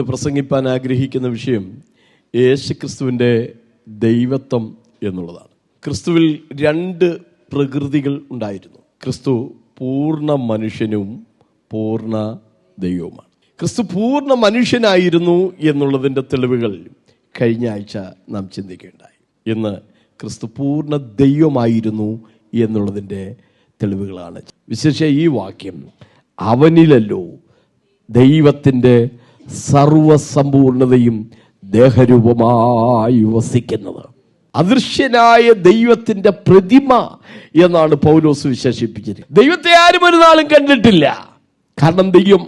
ഇന്ന് പ്രസംഗിപ്പാൻ ആഗ്രഹിക്കുന്ന വിഷയം യേശുക്രിസ്തുവിൻ്റെ ദൈവത്വം എന്നുള്ളതാണ്. ക്രിസ്തുവിൽ രണ്ട് പ്രകൃതികൾ ഉണ്ടായിരുന്നു. ക്രിസ്തു പൂർണ്ണ മനുഷ്യനും പൂർണ്ണ ദൈവവുമാണ്. ക്രിസ്തു പൂർണ്ണ മനുഷ്യനായിരുന്നു എന്നുള്ളതിൻ്റെ തെളിവുകൾ കഴിഞ്ഞ ആഴ്ച നാം ചിന്തിക്കുകയുണ്ടായി. ഇന്ന് ക്രിസ്തു പൂർണ്ണ ദൈവമായിരുന്നു എന്നുള്ളതിൻ്റെ തെളിവുകളാണ്. വിശേഷിച്ച് ഈ വാക്യം, അവനിലല്ലോ ദൈവത്തിൻ്റെ സർവസമ്പൂർണതയും ദേഹരൂപമായി വസിക്കുന്നത്. അദൃശ്യനായ ദൈവത്തിന്റെ പ്രതിമ എന്നാണ് പൗലോസ് വിശേഷിപ്പിച്ചത്. ദൈവത്തെ ആരും ഒരു നാളും കണ്ടിട്ടില്ല, കാരണം ദൈവം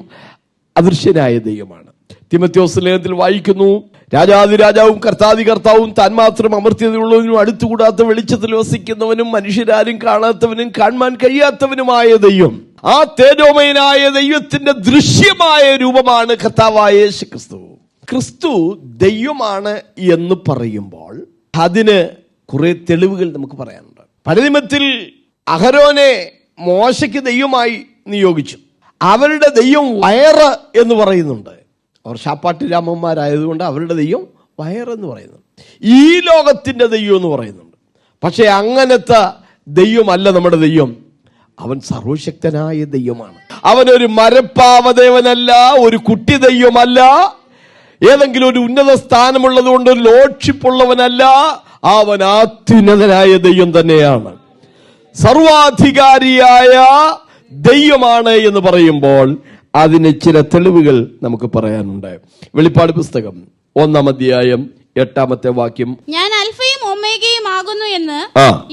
അദൃശ്യനായ ദൈവമാണ്. തിമോഥെയോസ് ലേഖനത്തിൽ വായിക്കുന്നു, രാജാതിരാജാവും കർത്താതി കർത്താവും താൻ മാത്രം അമർത്യതയുള്ളവനും അടുത്തുകൂടാത്ത വെളിച്ചത്തിൽ വസിക്കുന്നവനും മനുഷ്യരാരും കാണാത്തവനും കാണാൻ കഴിയാത്തവനുമായ ദൈവം, ആ തേജോമയനായ ദൈവത്തിന്റെ ദൃശ്യമായ രൂപമാണ് കർത്താവായ യേശുക്രിസ്തു. ക്രിസ്തു ദൈവമാണ് എന്ന് പറയുമ്പോൾ അതിന് കുറെ തെളിവുകൾ നമുക്ക് പറയാനുണ്ട്. പഴയനിയമത്തിൽ അഹരോനെ മോശയ്ക്ക് ദൈവമായി നിയോഗിച്ചു. അവരുടെ ദൈവം വയറ് എന്ന് പറയുന്നുണ്ട്. അവർ ശാപ്പാട്ട് രാമന്മാരായതുകൊണ്ട് അവരുടെ ദൈവം വയറെന്ന് പറയുന്നുണ്ട്. ഈ ലോകത്തിന്റെ ദൈവം എന്ന് പറയുന്നുണ്ട്. പക്ഷെ അങ്ങനത്തെ ദൈവമല്ല നമ്മുടെ ദൈവം. അവൻ സർവശക്തനായ ദൈവമാണ്. അവനൊരു മരപ്പാവദേവനല്ല, ഒരു കുട്ടി ദൈവമല്ല, ഏതെങ്കിലും ഒരു ഉന്നത സ്ഥാനമുള്ളത് കൊണ്ട് ഒരു ലോഡ്ഷിപ്പുള്ളവനല്ല. അവൻ അത്യുന്നതനായ ദൈവം തന്നെയാണ്. സർവാധികാരിയായ ദൈവമാണ് എന്ന് പറയുമ്പോൾ അതിന് ചില തെളിവുകൾ നമുക്ക് പറയാനുണ്ട്. വെളിപ്പാട് പുസ്തകം 1-ാം അധ്യായം 8-ാമത്തെ വാക്യം, ഞാൻ അൽഫയും ഒമേഗയും ആകുന്നു എന്ന്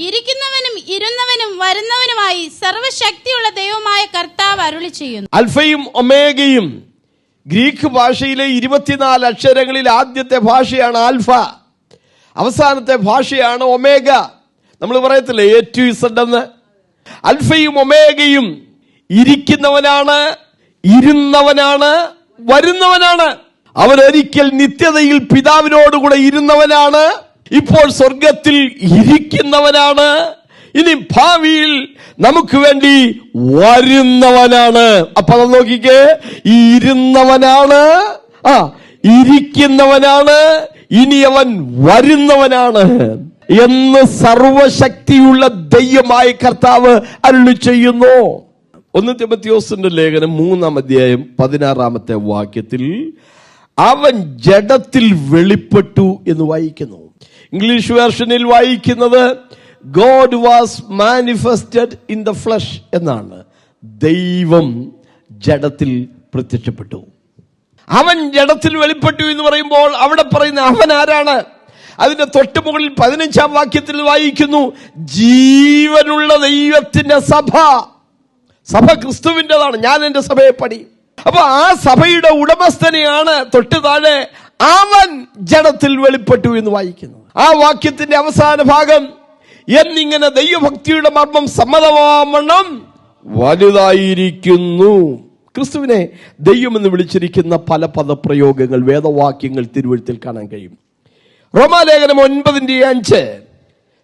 ഇരിക്കുന്നവനും ഇരുന്നവനും വരുന്നവനുമായി സർവശക്തിയുള്ള ദൈവമായ കർത്താവ് അരുളി ചെയ്യുന്നു. അൽഫയും ഒമേഗയും ഗ്രീക്ക് ഭാഷയിലെ 24 അക്ഷരങ്ങളിൽ ആദ്യത്തെ ഭാഷയാണ് ആൽഫ, അവസാനത്തെ ഭാഷയാണ് ഒമേഗ. നമ്മൾ പറയത്തില്ലേ A to Z എന്ന്. അൽഫയും ഒമേഗയും ഇരിക്കുന്നവനാണ്, ഇരുന്നവനാണ്, വരുന്നവനാണ്. അവൻ ഒരിക്കൽ നിത്യതയിൽ പിതാവിനോടുകൂടെ ഇരുന്നവനാണ്, ഇപ്പോൾ സ്വർഗത്തിൽ ഇരിക്കുന്നവനാണ്, ഇനി ഭാവിയിൽ നമുക്ക് വേണ്ടി വരുന്നവനാണ്. അപ്പൊ അത് നോക്കിക്കേ, ഈ ഇരുന്നവനാണ്, ഇരിക്കുന്നവനാണ്, ഇനി അവൻ വരുന്നവനാണ് എന്ന് സർവശക്തിയുള്ള ദൈവമായ കർത്താവ് അരുളി ചെയ്യുന്നു. 1 തിമോഥെയോസിന്റെ ലേഖനം 3-ാം അധ്യായം 16-ാമത്തെ വാക്യത്തിൽ അവൻ ജഡത്തിൽ വെളിപ്പെട്ടു എന്ന് വായിക്കുന്നു. ഇംഗ്ലീഷ് വേർഷനിൽ വായിക്കുന്നത് God was manifested in the flesh എന്നാണ്. ദൈവം ജഡത്തിൽ പ്രത്യക്ഷപ്പെട്ടു. അവൻ ജഡത്തിൽ വെളിപ്പെട്ടു എന്ന് പറയുമ്പോൾ അവിടെ പറയുന്ന അവൻ ആരാണ്? അതിന്റെ തൊട്ട് മുകളിൽ 15-ാം വാക്യത്തിൽ വായിക്കുന്നു, ജീവനുള്ള ദൈവത്തിന്റെ സഭ. സഭ ക്രിസ്തുവിൻ്റെതാണ്. ഞാൻ എന്റെ സഭയെ പണി. അപ്പൊ ആ സഭയുടെ ഉടമസ്ഥനെയാണ് തൊട്ട് താഴെ അവൻ ജഡത്തിൽ വെളിപ്പെട്ടു എന്ന് വായിക്കുന്നു. ആ വാക്യത്തിന്റെ അവസാന ഭാഗം എന്നിങ്ങനെ ദൈവഭക്തിയുടെ മർമ്മം സമ്മതമാവണം വലുതായിരിക്കുന്നു. ക്രിസ്തുവിനെ ദൈവമെന്ന് വിളിച്ചിരിക്കുന്ന പല പദപ്രയോഗങ്ങൾ, വേദവാക്യങ്ങൾ തിരുവെഴുത്തിൽ കാണാൻ കഴിയും. റോമാലേഖനം 9:5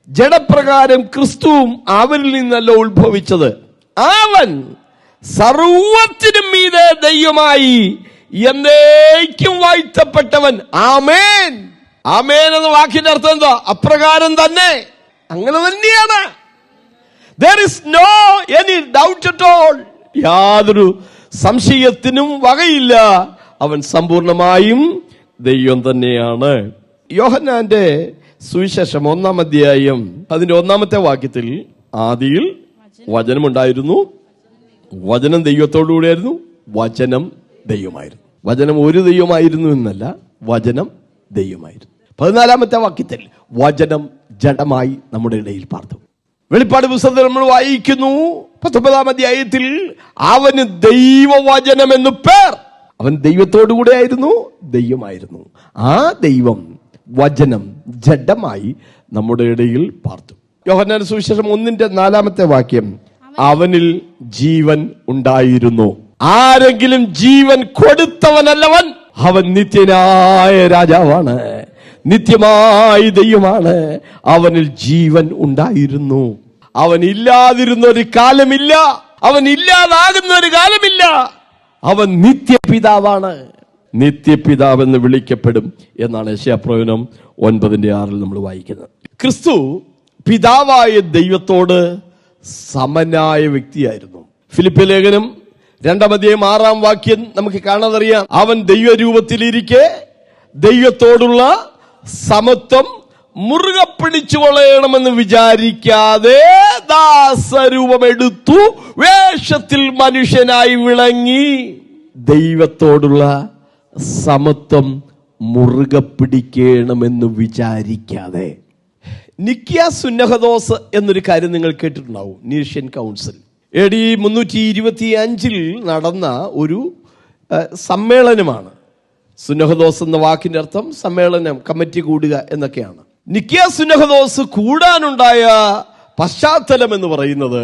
ജഡപ്രകാരം ക്രിസ്തുവും അവരിൽ നിന്നല്ല ഉത്ഭവിച്ചത്, അവൻ സർവത്തിനും മീതെ ദൈവമായി എന്നേക്കും വാഴ്ത്തപ്പെട്ടവൻ. ആമേൻ. ആമേൻ എന്ന വാക്കിന്റെ അർത്ഥം എന്താ? അപ്രകാരം തന്നെ, അങ്ങനെ തന്നെയാണ്. There is no any doubt at all. യാതൊരു സംശയത്തിനും വകയില്ല. അവൻ സമ്പൂർണമായും ദൈവം തന്നെയാണ്. യോഹന്നാന്റെ സുവിശേഷം 1-ാം അധ്യായം അതിന്റെ 1-ാമത്തെ വാക്യത്തിൽ ആദിയിൽ വചനമുണ്ടായിരുന്നു, വചനം ദൈവത്തോടുകൂടിയായിരുന്നു, വചനം ദൈവമായിരുന്നു. വചനം ഒരു ദൈവമായിരുന്നു എന്നല്ല, വചനം ദൈവമായിരുന്നു. 14-ാമത്തെ വാക്യത്തിൽ വചനം ജഡമായി നമ്മുടെ ഇടയിൽ പാർത്തു. വെളിപ്പാട് പുസ്തകത്തിൽ നമ്മൾ വായിക്കുന്നു 19-ാം അധ്യായത്തിൽ അവന് ദൈവവചനം എന്ന് പേർ. അവൻ ദൈവത്തോടു കൂടെ ആയിരുന്നു, ദൈവമായിരുന്നു. ആ ദൈവം വചനം ജഡമായി നമ്മുടെ ഇടയിൽ പാർത്തു. യോഹന്നാന്റെ സുവിശേഷം 1-ന്റെ 4-ാമത്തെ വാക്യം, അവനിൽ ജീവൻ ഉണ്ടായിരുന്നു. ആരെങ്കിലും ജീവൻ കൊടുത്തവനല്ലവൻ, അവൻ നിത്യനായ രാജാവാണ്, നിത്യമായ ദൈവമാണ്. അവനിൽ ജീവൻ ഉണ്ടായിരുന്നു. അവൻ ഇല്ലാതിരുന്ന ഒരു കാലമില്ല, അവൻ ഇല്ലാതാകുന്ന ഒരു കാലമില്ല. അവൻ നിത്യപിതാവാണ്. നിത്യപിതാവെന്ന് വിളിക്കപ്പെടും എന്നാണ് യെശയ്യാപ്രവചനം 9:6 നമ്മൾ വായിക്കുന്നത്. ക്രിസ്തു പിതാവായ ദൈവത്തോട് സമനായ വ്യക്തിയായിരുന്നു. ഫിലിപ്പി ലേഖനം 2:6 നമുക്ക് കാണാതറിയാം. അവൻ ദൈവരൂപത്തിലിരിക്കെ ദൈവത്തോടുള്ള സമത്വം മുറുകെ പിടിച്ചുകൊള്ളണമെന്ന് വിചാരിക്കാതെ ദാസരൂപമെടുത്തു, വേഷത്തിൽ മനുഷ്യനായി വിളങ്ങി. ദൈവത്തോടുള്ള സമത്വം മുറുകെ പിടിക്കണമെന്ന് വിചാരിക്കാതെ. നിക്കിയ സുന്നഹദോസ് എന്നൊരു കാര്യം നിങ്ങൾ കേട്ടിട്ടുണ്ടാവും. നീഷ്യൻ കൗൺസിൽ AD 325 നടന്ന ഒരു സമ്മേളനമാണ്. സുന്നഹദോസ് എന്ന വാക്കിന്റെ അർത്ഥം സമ്മേളനം, കമ്മിറ്റി കൂടുക എന്നൊക്കെയാണ്. നിക്കിയ സുന്നഹദോസ് കൂടാനുണ്ടായ പശ്ചാത്തലം എന്ന് പറയുന്നത്,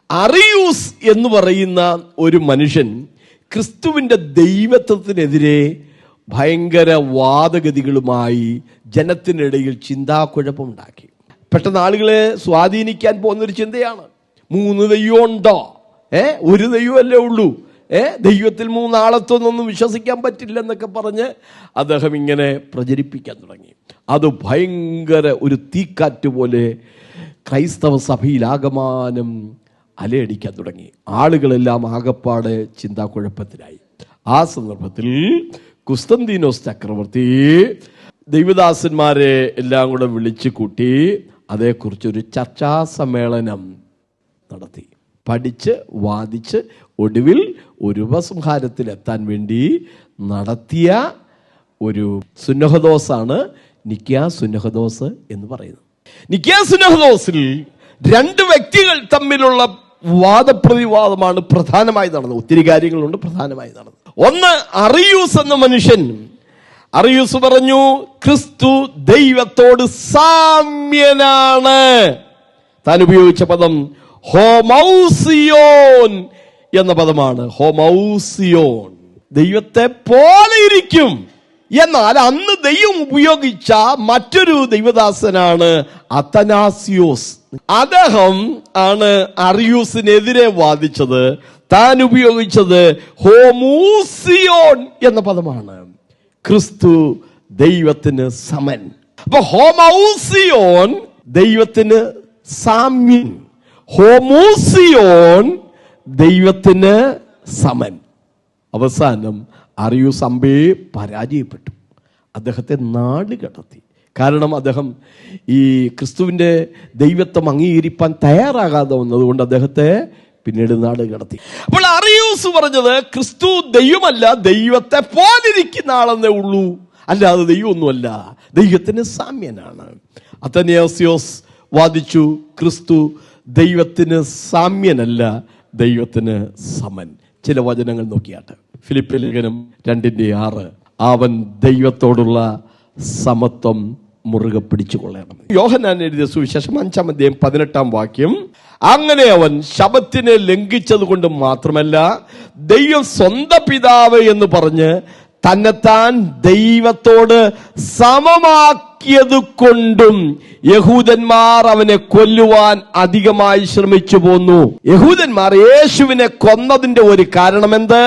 അറിയൂസ് എന്ന് പറയുന്ന ഒരു മനുഷ്യൻ ക്രിസ്തുവിന്റെ ദൈവത്വത്തിനെതിരെ ഭയങ്കര വാദഗതികളുമായി ജനത്തിനിടയിൽ ചിന്താക്കുഴപ്പമുണ്ടാക്കി. പെട്ടെന്ന് ആളുകളെ സ്വാധീനിക്കാൻ പോകുന്നൊരു ചിന്തയാണ്, 3 ദൈവം ഉണ്ടോ? ഒരു ദൈവമല്ലേ ഉള്ളൂ, ദൈവത്തിൽ 3 ആളത്വമൊന്നും വിശ്വസിക്കാൻ പറ്റില്ല എന്നൊക്കെ പറഞ്ഞ് അദ്ദേഹം ഇങ്ങനെ പ്രചരിപ്പിക്കാൻ തുടങ്ങി. അത് ഭയങ്കര ഒരു തീക്കാറ്റ് പോലെ ക്രൈസ്തവ സഭയിൽ ആകമാനം അലയടിക്കാൻ തുടങ്ങി. ആളുകളെല്ലാം ആകപ്പാടെ ചിന്താക്കുഴപ്പത്തിലായി. ആ സന്ദർഭത്തിൽ കുസ്തന്തീനോസ് ചക്രവർത്തി ദൈവദാസന്മാരെ എല്ലാം കൂടെ വിളിച്ചു കൂട്ടി അതേക്കുറിച്ചൊരു ചർച്ചാ സമ്മേളനം നടത്തി. പഠിച്ച് വാദിച്ച് ഒടുവിൽ ഒരു ഉപസംഹാരത്തിലെത്താൻ വേണ്ടി നടത്തിയ ഒരു സുന്നഹദോസാണ് നിക്കിയ സുന്നഹദോസ് എന്ന് പറയുന്നത്. നിക്കിയ സുന്നഹദോസിൽ 2 വ്യക്തികൾ തമ്മിലുള്ള വാദപ്രതിവാദമാണ് പ്രധാനമായി നടന്നത്. ഒത്തിരി കാര്യങ്ങളുണ്ട് പ്രധാനമായി നടന്നത്. ഒന്ന്, അറിയൂസ് എന്ന മനുഷ്യൻ. അറിയൂസ് പറഞ്ഞു, ക്രിസ്തു ദൈവത്തോട് സാമ്യനാണ്. താൻ ഉപയോഗിച്ച പദം ഹോമൗസിയോൻ എന്ന പദമാണ്. ഹോമൗസിയോൻ, ദൈവത്തെ പോലെ ഇരിക്കും. എന്നാൽ അന്ന് ദൈവം ഉപയോഗിച്ച മറ്റൊരു ദൈവദാസനാണ് അത്തനാസിയോസ്. അദ്ദേഹം ആണ് അറിയൂസിനെതിരെ വാദിച്ചത്. താൻ ഉപയോഗിച്ചത് ഹോമൂസിയോൻ എന്ന പദമാണ്. ക്രിസ്തു ദൈവത്തിന് സമൻ. അപ്പൊ ഹോമൗസിയോൻ ദൈവത്തിന് സാമ്യൻ, ഹോമൂസിയോൻ ദൈവത്തിന് സമൻ. അവസാനം അറിയൂസ് അമ്പയെ പരാജയപ്പെട്ടു. അദ്ദേഹത്തെ നാട് കടത്തി. കാരണം അദ്ദേഹം ഈ ക്രിസ്തുവിന്റെ ദൈവത്വം അംഗീകരിക്കാൻ തയ്യാറാകാതെ വന്നതുകൊണ്ട് അദ്ദേഹത്തെ പിന്നീട് നാട് കടത്തി. അപ്പോൾ അറിയൂസ് പറഞ്ഞത്, ക്രിസ്തു ദൈവമല്ല, ദൈവത്തെ പോലിരിക്കുന്ന ആളെന്നേ ഉള്ളൂ, അല്ലാതെ ദൈവമൊന്നുമല്ല, ദൈവത്തിന് സാമ്യനാണ്. അത്തനാസിയോസ് വാദിച്ചു, ക്രിസ്തു ദൈവത്തിന് സാമ്യനല്ല, ദൈവത്തിന് സമൻ. ചില വചനങ്ങൾ നോക്കിയാട്ടെ. ഫിലിപ്പി ലേഖനം 2:6, അവൻ ദൈവത്തോടുള്ള സമത്വം മുറുകെ പിടിച്ചു കൊള്ളണം. യോഹന്നാൻ എഴുതിയ സുവിശേഷം 5:18, അങ്ങനെ അവൻ ശബത്തിനെ ലംഘിച്ചത് കൊണ്ട് മാത്രമല്ല, ദൈവം സ്വന്തം പിതാവ് എന്ന് പറഞ്ഞ് തന്നെത്താൻ ദൈവത്തോട് സമമാക്കിയത് കൊണ്ടും യഹൂദന്മാർ അവനെ കൊല്ലുവാൻ അധികമായി ശ്രമിച്ചു പോന്നു. യഹൂദന്മാർ യേശുവിനെ കൊന്നതിന്റെ ഒരു കാരണം എന്ത്?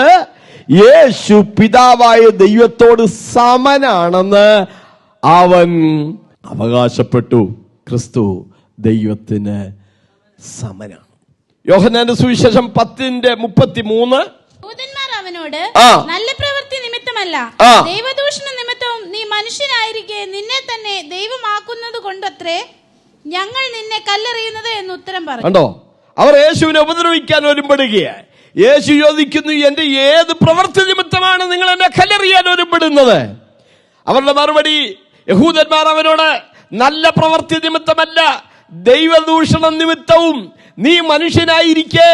യേശു പിതാവായ ദൈവത്തോട് സമനാണെന്ന് അവൻ അവകാശപ്പെട്ടു. ക്രിസ്തു ദൈവത്തിന് സമനാണ്. യോഹന്നാന്റെ സുവിശേഷം 10:33, അവനോട് നല്ല പ്രവൃത്തി നിമിത്തമല്ല, ദൈവദൂഷണ നിമിത്തവും നീ മനുഷ്യനായിരിക്കെ നിന്നെ തന്നെ ദൈവമാക്കുന്നത് കൊണ്ടത്രേ ഞങ്ങൾ നിന്നെ കല്ലെറിയുന്നത് എന്ന് ഉത്തരം പറഞ്ഞു. കണ്ടോ, അവർ യേശുവിനെ ഉപദ്രവിക്കാൻ ഒരുമ്പെടുകയാണ്. യേശു ചോദിക്കുന്നു, എന്റെ ഏത് പ്രവൃത്തി നിമിത്തമാണ് നിങ്ങൾ എന്നെ കല്ലെറിയാൻ ഒരുമ്പെടുന്നത്? അവരുടെ മറുപടി, യഹൂദന്മാർ അവനോട് നല്ല പ്രവൃത്തി നിമിത്തമല്ല, ദൈവദൂഷണ നിമിത്തവും നീ മനുഷ്യനായിരിക്കെ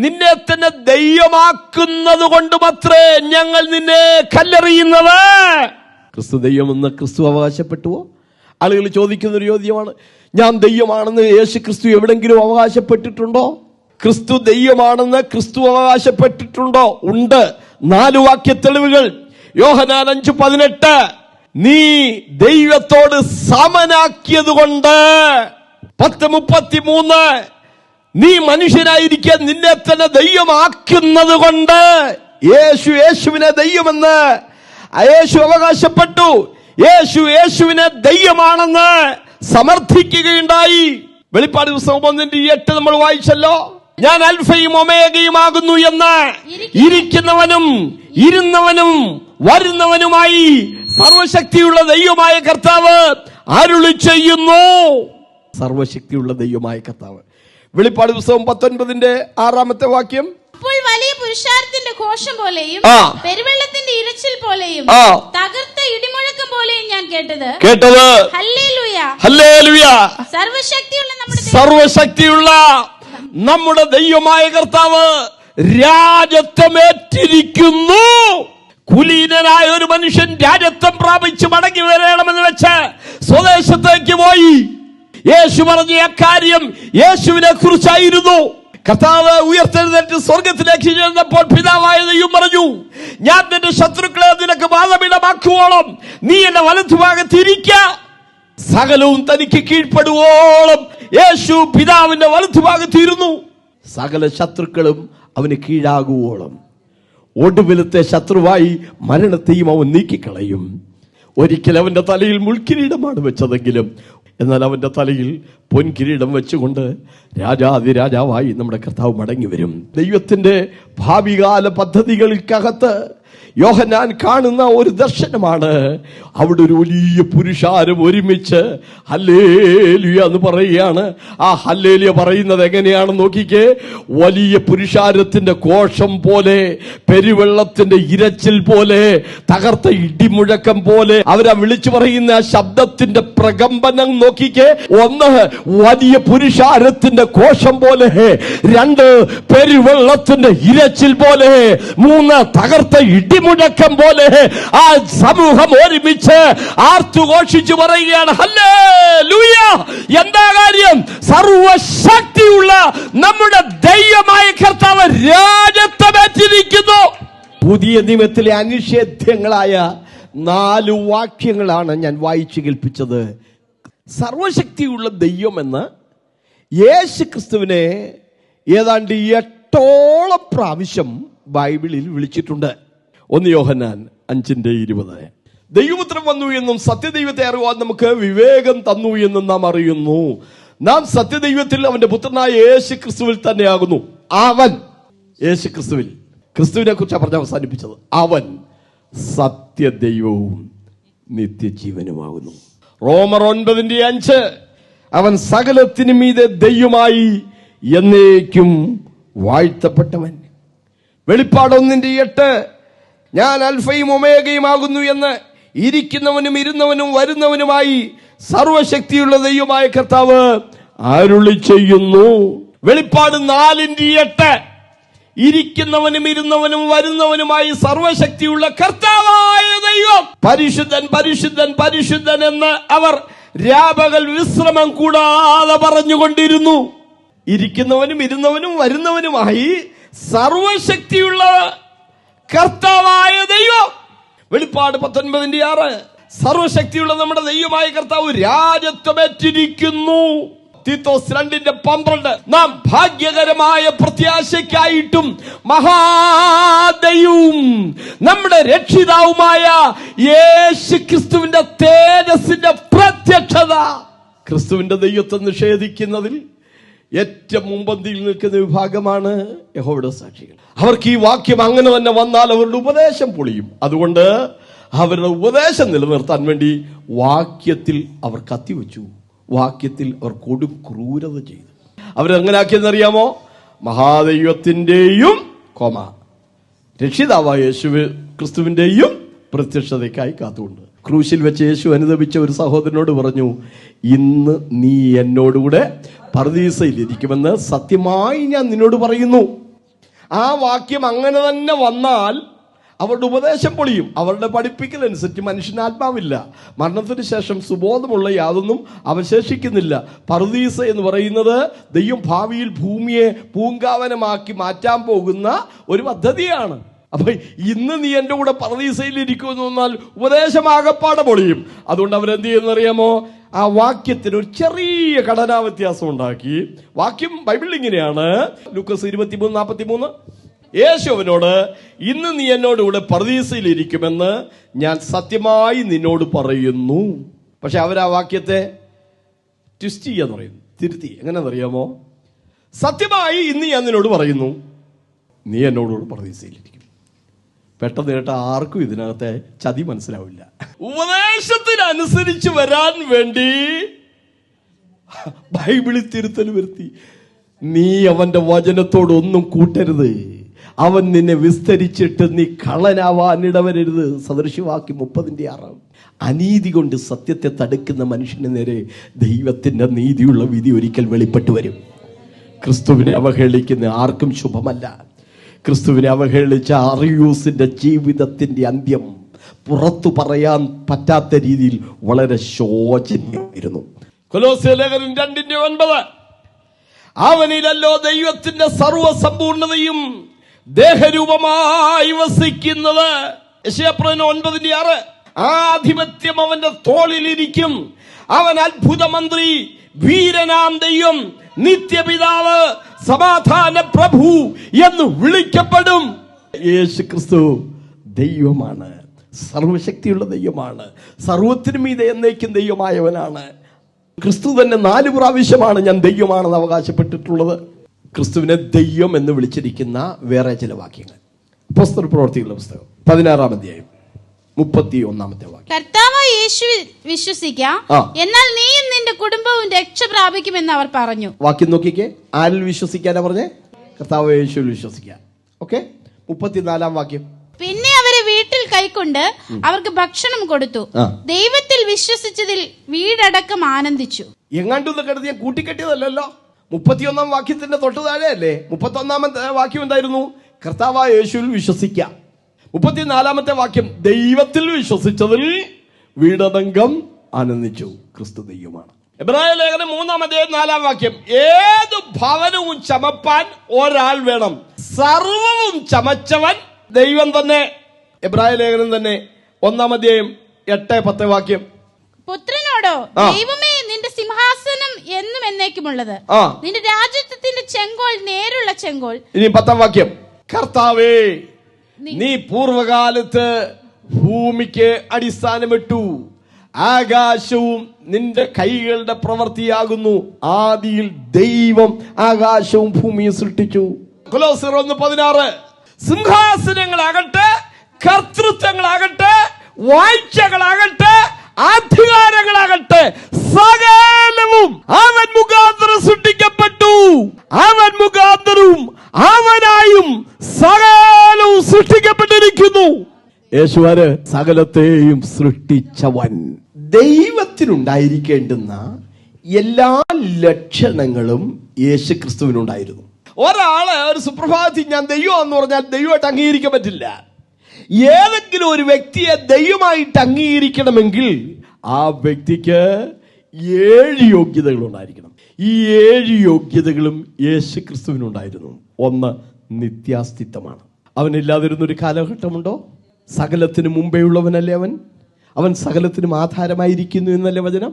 നിന്നെ തന്നെ ദൈവമാക്കുന്നത് കൊണ്ടുമത്രേ ഞങ്ങൾ നിന്നെ കല്ലെറിയുന്നത്. ക്രിസ്തു ദൈവമെന്ന് ക്രിസ്തു അവകാശപ്പെട്ടുവോ? ആളുകൾ ചോദിക്കുന്ന ഒരു ചോദ്യമാണ്. ഞാൻ ദൈവമാണെന്ന് യേശു ക്രിസ്തു എവിടെങ്കിലും അവകാശപ്പെട്ടിട്ടുണ്ടോ? ക്രിസ്തു ദൈവമാണെന്ന് ക്രിസ്തു അവകാശപ്പെട്ടിട്ടുണ്ടോ? ഉണ്ട്. 4 വാക്യ തെളിവുകൾ. യോഹന്നാൻ 5:18, നീ ദൈവത്തോട് സമനാക്കിയത് കൊണ്ട്. 10:33, നീ മനുഷ്യനായിരിക്കാൻ നിന്നെ തന്നെ ദൈവമാക്കുന്നത് കൊണ്ട്. യേശുവിനെ ദൈവമെന്ന് യേശു അവകാശപ്പെട്ടു. യേശുവിനെ ദൈവമാണെന്ന് സമർത്ഥിക്കുകയുണ്ടായി. വെളിപ്പാട് പുസ്തകം 1:8 നമ്മൾ വായിച്ചല്ലോ. ഞാൻ അൽഫയും ഒമേഗയുമാകുന്നു എന്ന് ഇരിക്കുന്നവനും ഇരുന്നവനും വരുന്നവനുമായി സർവശക്തിയുള്ള ദൈവമായ കർത്താവ് അരുളി ചെയ്യുന്നു. സർവശക്തിയുള്ള ദൈവമായ കർത്താവ്. വെളിപ്പാട് പുസ്തകം 19:6 വാക്യം. അപ്പോൾ വലിയ പുരുഷാരത്തിന്റെ ഘോഷം പോലെയും പെരുവെള്ളത്തിന്റെ ഇരച്ചിൽ പോലെയും തകർത്ത ഇടിമുഴക്കം പോലെയും ഞാൻ കേട്ടത് ഹല്ലേലൂയ ഹല്ലേലൂയ. സർവശക്തിയുള്ള നമ്മുടെ ദൈവമായ കർത്താവ് രാജത്വമേറ്റിരിക്കുന്നു. കുലീനനായ ഒരു മനുഷ്യൻ രാജത്വം പ്രാപിച്ച് മടങ്ങി വരണമെന്ന് വെച്ച് സ്വദേശത്തേക്ക് പോയി. യേശു പറഞ്ഞ അക്കാര്യം യേശുവിനെ കുറിച്ചായിരുന്നു. കർത്താവ് ഉയർത്തെഴുന്നേറ്റ് സ്വർഗത്തിലേക്ക് ചെന്നപ്പോൾ പിതാവായ ദൈവം പറഞ്ഞു, ഞാൻ നിന്റെ ശത്രുക്കളെ നിനക്ക് പാദപീഠമാക്കുവോളം നീ എന്റെ വലത്തുഭാഗത്ത് ഇരിക്ക. സകലവും തനിക്ക് കീഴ്പ്പെടുവോളം യേശു പിതാവിന്റെ വലത്തുഭാഗത്ത് ഇരുന്നു. സകല ശത്രുക്കളും അവന് കീഴാകുവോളം. ഒടുവിലത്തെ ശത്രുവായി മരണത്തെയും അവൻ നീക്കിക്കളയും. ഒരിക്കൽ അവന്റെ തലയിൽ മുൾക്കിരീടമാണ് വെച്ചതെങ്കിലും എന്നാൽ അവന്റെ തലയിൽ പൊൻകിരീടം വെച്ചുകൊണ്ട് രാജാതിരാജാവായി നമ്മുടെ കർത്താവ് മടങ്ങി വരും. ദൈവത്തിന്റെ ഭാവികാല പദ്ധതികൾക്കകത്ത് യോഹന്നാൻ കാണുന്ന ഒരു ദർശനമാണ്. അവിടെ ഒരു വലിയ പുരുഷാരം ഒരുമിച്ച് ഹല്ലേലൂയ എന്ന് പറയുകയാണ്. ആ ഹല്ലേലൂയ പറയുന്നത് എങ്ങനെയാണെന്ന് നോക്കിക്കേ. വലിയ പുരുഷാരത്തിന്റെ ഘോഷം പോലെ, പെരുവെള്ളത്തിന്റെ ഇരച്ചിൽ പോലെ, തകർത്ത ഇടിമുഴക്കം പോലെ അവരാ വിളിച്ചു പറയുന്ന ആ ശബ്ദത്തിന്റെ പ്രകമ്പനം നോക്കിക്കേ. ഒന്ന് വലിയ പുരുഷാരത്തിന്റെ ഘോഷം പോലെ, രണ്ട് പെരുവെള്ളത്തിന്റെ ഇരച്ചിൽ പോലെ, മൂന്ന് തകർത്ത ഇടിമുഴക്കം പോലെ ആ സമൂഹം ഒരുമിച്ച് ആർത്തുഘോഷിച്ചു പറയുകയാണ് ഹല്ലേലൂയ. എന്താ കാര്യം? സർവശക്തിയുള്ള നമ്മുടെ ദൈവമായ കർത്താവ് രാജത്വമേറ്റിരിക്കുന്നു. പുതിയ നിയമത്തിലെ അനിഷേധ്യങ്ങളായ 4 വാക്യങ്ങളാണ് ഞാൻ വായിച്ചു കേൾപ്പിച്ചത്. സർവശക്തിയുള്ള ദൈവമെന്ന് യേശു ക്രിസ്തുവിനെ ഏതാണ്ട് 8ഓളം പ്രാവശ്യം ബൈബിളിൽ വിളിച്ചിട്ടുണ്ട്. 1 യോഹന്നാൻ 5:20. ദൈവപുത്രൻ വന്നു എന്നും സത്യദൈവത്തെ അറിയുവാൻ നമുക്ക് വിവേകം തന്നു എന്നും നാം അറിയുന്നു. നാം സത്യദൈവത്തിൽ അവന്റെ പുത്രനായ യേശു ക്രിസ്തുവിൽ തന്നെയാകുന്നു. അവൻ യേശു ക്രിസ്തുവിൽ, ക്രിസ്തുവിനെ കുറിച്ച് പറഞ്ഞ് അവസാനിപ്പിച്ചത്. അവൻ സത്യദൈവവും നിത്യജീവനുമാകുന്നു. റോമർ 9:5. അവൻ സകലത്തിനും മീതെ ദൈവമായി എന്നേക്കും വാഴ്ത്തപ്പെട്ടവൻ. വെളിപ്പാട് 1:8. ഞാൻ അൽഫയും ഒമേഗയുമാകുന്നു എന്ന് ഇരിക്കുന്നവനും ഇരുന്നവനും വരുന്നവനുമായി സർവശക്തിയുള്ള ദൈവമായ കർത്താവ് അരുളി ചെയ്യുന്നു. വെളിപ്പാട് 4:8. ഇരിക്കുന്നവനും ഇരുന്നവനും വരുന്നവനുമായി സർവശക്തിയുള്ള കർത്താവായ ദൈവം പരിശുദ്ധൻ പരിശുദ്ധൻ പരിശുദ്ധൻ എന്ന് അവർ രാപകൽ വിശ്രമം കൂടാതെ പറഞ്ഞുകൊണ്ടിരുന്നു. ഇരിക്കുന്നവനും ഇരുന്നവനും വരുന്നവനുമായി സർവശക്തിയുള്ള കർത്താവായ ദൈവം. വെളിപ്പാട് 19:6. സർവശക്തിയുള്ള നമ്മുടെ ദൈവമായ കർത്താവ് രാജത്വമേറ്റിരിക്കുന്നു. തീത്തോസ് 2:12. നാം ഭാഗ്യകരമായ പ്രത്യാശയ്ക്കായിട്ടും മഹാദൈവവും നമ്മുടെ രക്ഷിതാവുമായ യേശു ക്രിസ്തുവിന്റെ തേജസ്സിന്റെ പ്രത്യക്ഷത. ക്രിസ്തുവിന്റെ ദൈവത്തെ നിഷേധിക്കുന്നതിൽ ഏറ്റവും മുമ്പന്തിയിൽ നിൽക്കുന്ന വിഭാഗമാണ് യഹോവയുടെ സാക്ഷികൾ. അവർക്ക് ഈ വാക്യം അങ്ങനെ തന്നെ വന്നാൽ അവരുടെ ഉപദേശം പൊളിയും. അതുകൊണ്ട് അവരുടെ ഉപദേശം നിലനിർത്താൻ വേണ്ടി വാക്യത്തിൽ അവർ കത്തിവെച്ചു. വാക്യത്തിൽ അവർ കൊടും ക്രൂരത ചെയ്തു. അവരെങ്ങനെ ആക്കിയെന്നറിയാമോ? മഹാദൈവത്തിന്റെയും രക്ഷിതാവായ യേശു ക്രിസ്തുവിന്റെയും പ്രത്യക്ഷതയ്ക്കായി കാത്തുകൊണ്ട് ക്രൂശിൽ വെച്ച് യേശു അനുദപിച്ച ഒരു സഹോദരനോട് പറഞ്ഞു, ഇന്ന് നീ എന്നോടുകൂടെ പർദീസയിൽ ഇരിക്കുമെന്ന് സത്യമായി ഞാൻ നിന്നോട് പറയുന്നു. ആ വാക്യം അങ്ങനെ തന്നെ വന്നാൽ അവരുടെ ഉപദേശം പൊളിയും. അവരുടെ പഠിപ്പിക്കലനുസരിച്ച് മനുഷ്യന് ആത്മാവില്ല. മരണത്തിന് ശേഷം സുബോധമുള്ള യാതൊന്നും അവശേഷിക്കുന്നില്ല. പർദീസ എന്ന് പറയുന്നത് ദൈവം ഭാവിയിൽ ഭൂമിയെ പൂങ്കാവനമാക്കി മാറ്റാൻ പോകുന്ന ഒരു പദ്ധതിയാണ്. അപ്പൊ ഇന്ന് നീ എന്റെ കൂടെ പർദീസയിൽ ഇരിക്കുമെന്ന് വന്നാൽ ഉപദേശമാകപ്പാടെ പൊളിയും. അതുകൊണ്ട് അവരെന്ത് ചെയ്യുന്നറിയാമോ? ആ വാക്യത്തിന് ഒരു ചെറിയ ഘടനാ വ്യത്യാസം ഉണ്ടാക്കി. വാക്യം ബൈബിളിൽ ഇങ്ങനെയാണ്. ലൂക്കോസ് 23:43. യേശു അവനോട്, ഇന്ന് നീ എന്നോട് കൂടെ പർദീസയിൽ ഇരിക്കുമെന്ന് ഞാൻ സത്യമായി നിന്നോട് പറയുന്നു. പക്ഷെ അവരാ വാക്യത്തെ ട്വിസ്റ്റ് ചെയ്യാന്ന് പറയുന്നു, തിരുത്തി. എങ്ങനെയാണെന്നറിയാമോ? സത്യമായി ഇന്ന് ഞാൻ നിന്നോട് പറയുന്നു, നീ എന്നോടുകൂടെ പർദീസയിലിരിക്കും. പെട്ടെന്ന് കേട്ട ആർക്കും ഇതിനകത്തെ ചതി മനസ്സിലാവില്ല. ഉപദേശത്തിനനുസരിച്ച് വരാൻ വേണ്ടി ബൈബിളിൽ തിരുത്തൽ വരുത്തി. നീ അവന്റെ വചനത്തോടൊന്നും കൂട്ടരുത്, അവൻ നിന്നെ വിസ്തരിച്ചിട്ട് നീ കള്ളനാവാൻ ഇടവരരുത്. സദൃശവാക്യം 30:6. അനീതി കൊണ്ട് സത്യത്തെ തടുക്കുന്ന മനുഷ്യന് നേരെ ദൈവത്തിന്റെ നീതിയുള്ള വിധി ഒരിക്കൽ വെളിപ്പെട്ടു വരും. ക്രിസ്തുവിനെ അവഹേളിക്കുന്ന ആർക്കും ശുഭമല്ല. ക്രിസ്തുവിനെ അവഹേളിച്ച അറിയൂസിന്റെ ജീവിതത്തിന്റെ അന്ത്യം പുറത്തു പറയാൻ പറ്റാത്ത രീതിയിൽ വളരെ ശോചനീയമായിരുന്നു. കൊലോസ്യ ലേഖനം 2:9. അവനിലല്ലോ ദൈവത്തിന്റെ സർവ്വസമ്പൂർണതയും ദേഹരൂപമായി വസിക്കുന്നത്. യെശയ്യാ 9:6. ആധിപത്യം അവന്റെ തോളിലിരിക്കും. അവൻ അത്ഭുത മന്ത്രി, വീരനാം ദൈവം, നിത്യപിതാവ്, സമാധാന പ്രഭു എന്ന് വിളിക്കപ്പെടും. യേശു ക്രിസ്തു ദൈവമാണ്, സർവശക്തിയുള്ള ദൈവമാണ്, സർവത്തിനു മീതെ എന്നേക്കും ദൈവമായവനാണ്. ക്രിസ്തു തന്നെ 4 പ്രാവശ്യമാണ് ഞാൻ ദൈവമാണെന്ന് അവകാശപ്പെട്ടിട്ടുള്ളത്. ക്രിസ്തുവിനെ ദൈവം എന്ന് വിളിച്ചിരിക്കുന്ന വേറെ ചില വാക്യങ്ങൾ അപ്പോസ്തല പ്രവൃത്തികളുടെ പുസ്തകം 16-ാം അധ്യായം 31-ാമത്തെ വാക്യം. കർത്താവായ യേശുവിൽ വിശ്വസിക്കാം, എന്നാൽ നീയും നിന്റെ കുടുംബവും രക്ഷ പ്രാപിക്കുമെന്ന് അവർ പറഞ്ഞു. വാക്യം നോക്കിക്കേ, ആരിൽ വിശ്വസിക്കാനാ പറഞ്ഞേ? കർത്താവായ യേശുവിൽ വിശ്വസിക്കാൻ. ഓക്കെ, 34-ാം വാക്യം. പിന്നെ അവരെ വീട്ടിൽ കൈക്കൊണ്ട് അവർക്ക് ഭക്ഷണം കൊടുത്തു. ദൈവത്തിൽ വിശ്വസിച്ചതിൽ വീടടക്കം ആനന്ദിച്ചു. എങ്ങാണ്ടൊന്ന് കരുതി ഞാൻ കൂട്ടിക്കെട്ടിയതല്ലോ. 31-ാം വാക്യത്തിന്റെ തൊട്ട് താഴെ അല്ലേ 31-ാമത്തെ വാക്യം എന്തായിരുന്നു? കർത്താവായ യേശുവിൽ വിശ്വസിക്കാം. 34-ാമത്തെ വാക്യം, ദൈവത്തിൽ വിശ്വസിച്ചതിൽ വീടടങ്കം ആനന്ദിച്ചു. ക്രിസ്തു ദൈവമാണ്. എബ്രായ ലേഖനം 3-ാം വാക്യം, ഏത് ഭവനവും ചമപ്പാൻ ഒരാൾ വേണം, സർവവും ചമച്ചവൻ ദൈവം തന്നെ. എബ്രായ ലേഖനം തന്നെ 1-ാം 8-10 വാക്യം. പുത്രനോടോ, ദൈവമേ നിന്റെ സിംഹാസനം എന്നും എന്നേക്കുമുള്ളത്, നിന്റെ രാജ്യത്വത്തിന്റെ ചെങ്കോൽ നേരുള്ള ചെങ്കോൽ. ഇനി 10-ാം വാക്യം, കർത്താവേ നീ പൂർവകാലത്ത് ഭൂമിക്ക് അടിസ്ഥാനമിട്ടു, ആകാശവും നിന്റെ കൈകളുടെ പ്രവൃത്തിയാകുന്നു. ആദിയിൽ ദൈവം ആകാശവും ഭൂമിയും സൃഷ്ടിച്ചു. കൊലോസ്യർ 1:16. സിംഹാസനങ്ങളാകട്ടെ, കർത്തൃത്വങ്ങളാകട്ടെ, വാഴ്ചകളാകട്ടെ, അധികാരങ്ങളാകട്ടെ, സകലവും അവൻ മുഖാന്തരം സൃഷ്ടിക്കപ്പെട്ടു. അവൻ മുഖാന്തരവും അവനായും സകലവും സൃഷ്ടിക്കപ്പെട്ടിരിക്കുന്നു. യേശുവാര് സകലത്തെയും സൃഷ്ടിച്ചവൻ. ദൈവത്തിനുണ്ടായിരിക്കേണ്ടുന്ന എല്ലാ ലക്ഷണങ്ങളും യേശു ക്രിസ്തുവിനുണ്ടായിരുന്നു. ഒരാള് ഒരു സുപ്രഭാതത്തിൽ ഞാൻ ദൈവം എന്ന് പറഞ്ഞാൽ ദൈവമായിട്ട് അംഗീകരിക്കാൻ പറ്റില്ല. ഏതെങ്കിലും ഒരു വ്യക്തിയെ ദൈവമായിട്ട് അംഗീകരിക്കണമെങ്കിൽ ആ വ്യക്തിക്ക് 7 യോഗ്യതകൾ ഉണ്ടായിരിക്കണം. ഈ 7 യോഗ്യതകളും യേശു ക്രിസ്തുവിനുണ്ടായിരുന്നു. 1, നിത്യാസ്തിത്വമാണ്. അവനില്ലാതിരുന്നൊരു കാലഘട്ടമുണ്ടോ? സകലത്തിന് മുമ്പേ ഉള്ളവനല്ലേ അവൻ സകലത്തിനും ആധാരമായിരിക്കുന്നു എന്നല്ലേ വചനം.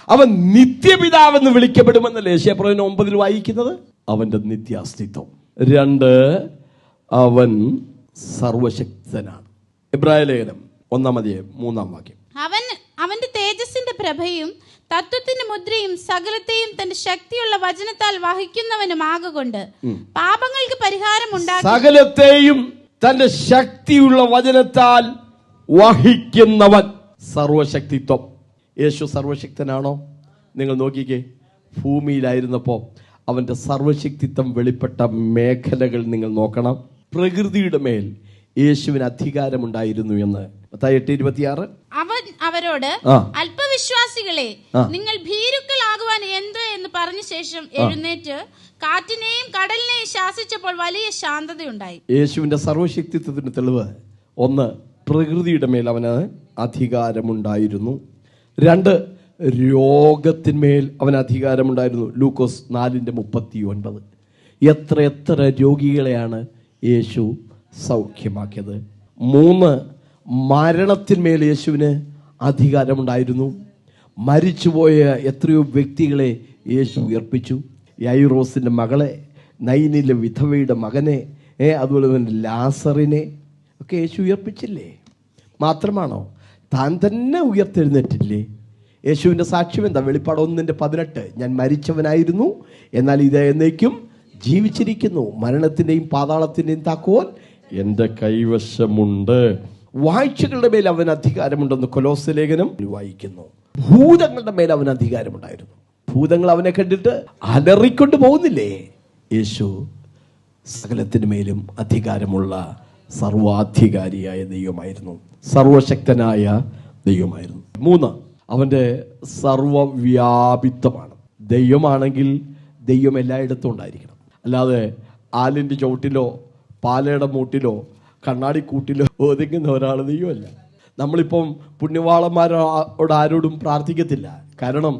അവൻ നിത്യപിതാവെന്ന് വിളിക്കപ്പെടുമെന്നല്ലേ യെശയ്യാ 9 വായിക്കുന്നത്. അവന്റെ നിത്യാസ്തിത്വം. 2, അവൻ സർവശക്തനാണ്. എബ്രായ ലേഖനം 1-ാം വാക്യം. അവന്റെ തേജസ്സിന്റെ പ്രഭയും തത്വത്തിന്റെ മുദ്രയും സകലത്തെയും തന്റെ ശക്തിയുള്ള വചനത്താൽ വഹിക്കുന്നവനുമാകൊണ്ട് പാപങ്ങൾക്ക് പരിഹാരം ഉണ്ടാക്കി. സകലത്തെയും തന്റെ ശക്തിയുള്ള വചനത്താൽ വഹിക്കുന്നവൻ. സർവശക്തിത്വം. യേശു സർവശക്തനാണോ? നിങ്ങൾ നോക്കിക്കേ, ഭൂമിയിലായിരുന്നപ്പോ അവന്റെ സർവശക്തിത്വം വെളിപ്പെട്ട മേഖലകൾ നിങ്ങൾ നോക്കണം. പ്രകൃതിയുടെ മേൽ യേശുവിന് അധികാരമുണ്ടായിരുന്നു എന്ന് മത്തായി 8:26. അവൻ അവരോട്, അല്പവിശ്വാസികളെ, നിങ്ങൾ ഭീരുക്കളാകുവാൻ എന്ത് എന്ന് പറഞ്ഞ ശേഷം എഴുന്നേറ്റ് കാറ്റിനെയും കടലിനെയും ശാസിച്ചപ്പോൾ വലിയ ശാന്തതയുണ്ടായി. യേശുവിന്റെ സർവശക്തിത്വത്തിന് തെളിവ് 1, പ്രകൃതിയുടെ മേൽ അവന് അധികാരമുണ്ടായിരുന്നു. 2, രോഗത്തിന്മേൽ അവന് അധികാരമുണ്ടായിരുന്നു. ലൂക്കോസ് 4:39. എത്ര രോഗികളെയാണ് യേശു സൗഖ്യമാക്കിയത്. 3, മരണത്തിന്മേൽ യേശുവിന് അധികാരമുണ്ടായിരുന്നു. മരിച്ചുപോയ എത്രയോ വ്യക്തികളെ യേശു ഉയർപ്പിച്ചു. യൈറോസിന്റെ മകളെ, നൈനിലെ വിധവയുടെ മകനെ, അതുപോലെ തന്നെ ലാസറിനെ ഒക്കെ യേശു ഉയർപ്പിച്ചില്ലേ? മാത്രമാണോ, താൻ തന്നെ ഉയർത്തെഴുന്നേറ്റില്ലേ? യേശുവിൻ്റെ സാക്ഷ്യം എന്താ? വെളിപ്പാട് 1:18, ഞാൻ മരിച്ചവനായിരുന്നു, എന്നാൽ ഇത് എന്നേക്കും ജീവിച്ചിരിക്കുന്നു, മരണത്തിൻ്റെയും പാതാളത്തിൻ്റെയും താക്കോൽ എൻ്റെ കൈവശമുണ്ട്. വാഴ്ചകളുടെ മേൽ അവന് അധികാരമുണ്ടെന്ന് കൊലോസ്യ ലേഖനം വായിക്കുന്നു. ഭൂതങ്ങളുടെ മേൽ അവന് അധികാരമുണ്ടായിരുന്നു. ഭൂതങ്ങൾ അവനെ കണ്ടിട്ട് അലറിക്കൊണ്ട് പോകുന്നില്ലേ? യേശു സകലത്തിന് മേലും അധികാരമുള്ള സർവാധികാരിയായ ദൈവമായിരുന്നു, സർവശക്തനായ ദൈവമായിരുന്നു. 3, അവൻ്റെ സർവവ്യാപിത്വമാണ്. ദൈവമാണെങ്കിൽ ദൈവം എല്ലായിടത്തും ഉണ്ടായിരിക്കണം. അല്ലാതെ ആലിൻ്റെ ചുവട്ടിലോ പാലയുടെ മൂട്ടിലോ കണ്ണാടിക്കൂട്ടിലോ ഒതുങ്ങുന്ന ഒരാൾ ദൈവമല്ല. നമ്മളിപ്പം പുണ്യവാളന്മാരോട് ആരോടും പ്രാർത്ഥിക്കത്തില്ല. കാരണം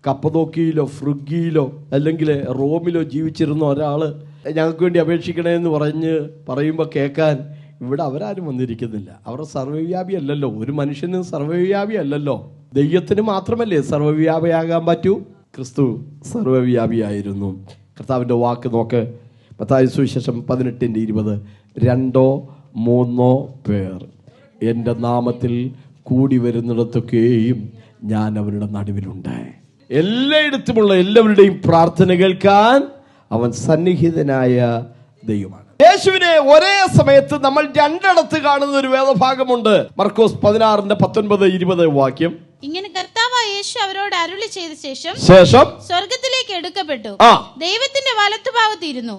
കപ്പദോക്കിയിലോ ഫ്രുഗിയിലോ അല്ലെങ്കിൽ റോമിലോ ജീവിച്ചിരുന്ന ഒരാൾ ഞങ്ങൾക്ക് വേണ്ടി അപേക്ഷിക്കണമെന്ന് പറയുമ്പോൾ കേൾക്കാൻ ഇവിടെ അവരാരും വന്നിരിക്കുന്നില്ല. അവർ സർവ്വവ്യാപി അല്ലല്ലോ. ഒരു മനുഷ്യന് സർവ്വവ്യാപി അല്ലല്ലോ. ദൈവത്തിന് മാത്രമല്ലേ സർവ്വവ്യാപിയാകാൻ പറ്റൂ. ക്രിസ്തു സർവ്വവ്യാപിയായിരുന്നു. കർത്താവിൻ്റെ വാക്ക് നോക്ക്, മത്തായി സുവിശേഷം 18:20, 2-3 പേർ എൻ്റെ നാമത്തിൽ കൂടി വരുന്നിടത്തൊക്കെയും ഞാൻ അവരുടെ നടുവിലുണ്ട്. എല്ലായിടത്തുമുള്ള എല്ലാവരുടെയും പ്രാർത്ഥന കേൾക്കാൻ അവൻ സന്നിഹിതനായ ദൈവമാണ്. യേശുവിനെ ഒരേ സമയത്ത് നമ്മൾ രണ്ടിടത്ത് കാണുന്ന ഒരു വേദഭാഗമുണ്ട്. മർക്കോസ് 16:19-20 വാക്യം. ഇങ്ങനെ കർത്താവായ യേശു അവരോട് അരുളി ചെയ്ത ശേഷം സ്വർഗത്തിലേക്ക് എടുക്കപ്പെട്ടു, ദൈവത്തിന്റെ വലത്തുഭാഗത്ത് ഇരുന്നു.